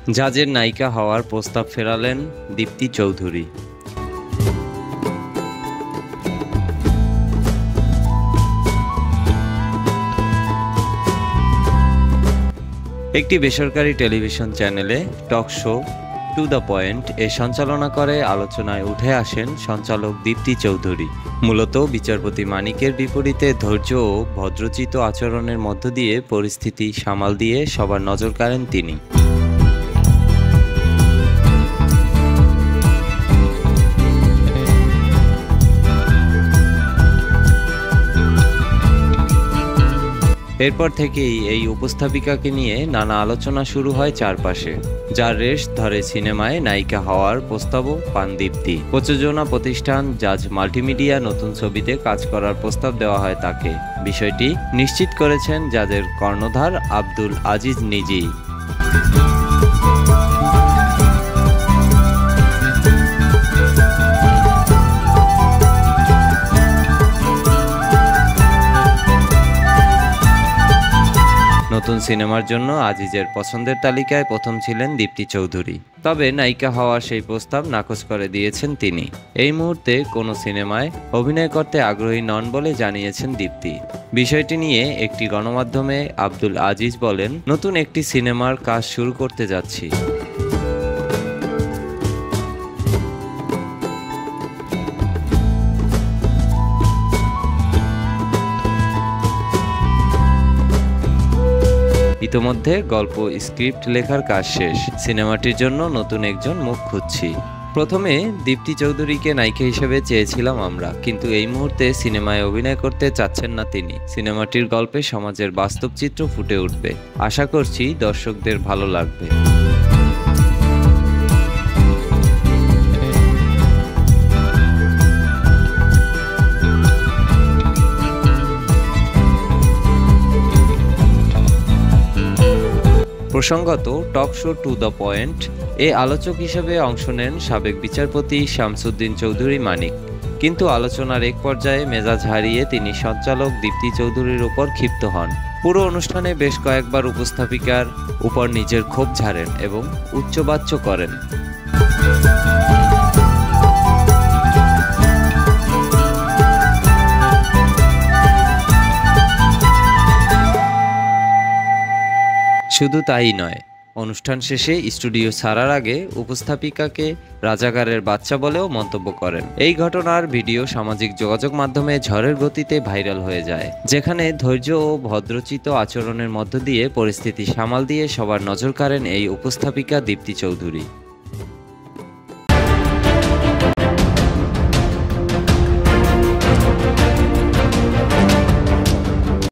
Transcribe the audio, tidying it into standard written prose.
জাজের নায়িকা হওয়ার প্রস্তাব ফেরালেন দীপ্তি চৌধুরী। একটি বেসরকারি টেলিভিশন চ্যানেলে talk show to the point সঞ্চালনা করে আলোচনায় উঠে আসেন সঞ্চালক দীপ্তি চৌধুরী। মূলত বিচারপতি মানিকের বিপরীতে ধৈর্য ও ভদ্রচিত আচরণের মধ্য দিয়ে পরিস্থিতি সামাল দিয়ে সবার নজর কাড়েন তিনি। এরপর থেকেই এই উপস্থাপিকাকে নিয়ে নানা আলোচনা শুরু হয় চারপাশে, যার রেশ ধরে সিনেমায় নায়িকা হওয়ার প্রস্তাবও পান দীপ্তি। প্রযোজনা প্রতিষ্ঠান জাজ মাল্টিমিডিয়া নতুন ছবিতে কাজ করার প্রস্তাব দেওয়া হয় তাকে। বিষয়টি নিশ্চিত করেছেন জাজের কর্ণধার আব্দুল আজিজ নিজেই। নতুন সিনেমার জন্য আজিজের পছন্দের তালিকায় প্রথম ছিলেন দীপ্তি চৌধুরী। তবে নায়িকা হওয়ার সেই প্রস্তাব নাকচ করে দিয়েছেন তিনি। এই মুহূর্তে কোনো সিনেমায় অভিনয় করতে আগ্রহী নন বলে জানিয়েছেন দীপ্তি। বিষয়টি নিয়ে একটি গণমাধ্যমে আব্দুল আজিজ বলেন, নতুন একটি সিনেমার কাজ শুরু করতে যাচ্ছি। ইতোমধ্যে গল্প স্ক্রিপ্ট লেখার কাজ শেষ। সিনেমাটির জন্য নতুন একজন মুখ খুঁজছি। প্রথমে দীপ্তি চৌধুরীকে নায়িকা হিসেবে চেয়েছিলাম আমরা, কিন্তু এই মুহূর্তে সিনেমায় অভিনয় করতে চাচ্ছেন না তিনি। সিনেমাটির গল্পে সমাজের বাস্তব চিত্র ফুটে উঠবে। আশা করছি দর্শকদের ভালো লাগবে। প্রসঙ্গত, talk show to the point আলোচক হিসেবে অংশ নেন সাবেক বিচারপতি শামসুদ্দিন চৌধুরী মানিক। কিন্তু আলোচনার এক পর্যায়ে মেজাজ হারিয়ে তিনি সঞ্চালক দীপ্তি চৌধুরীর উপর ক্ষিপ্ত হন। পুরো অনুষ্ঠানে বেশ কয়েকবার উপস্থাপিকার উপর নিজের ক্ষোভ ঝাড়েন এবং উচ্চবাচ্য করেন। শুধু তাই নয়, অনুষ্ঠান শেষে স্টুডিও ছাড়ার আগে উপস্থাপিকাকে রাজাকারের বাচ্চা বলেও মন্তব্য করেন। এই ঘটনার ভিডিও সামাজিক যোগাযোগ মাধ্যমে ঝড়ের গতিতে ভাইরাল হয়ে যায়, যেখানে ধৈর্য ও ভদ্রচিত আচরণের মধ্য দিয়ে পরিস্থিতি সামাল দিয়ে সবার নজর কাড়েন এই উপস্থাপিকা দীপ্তি চৌধুরী।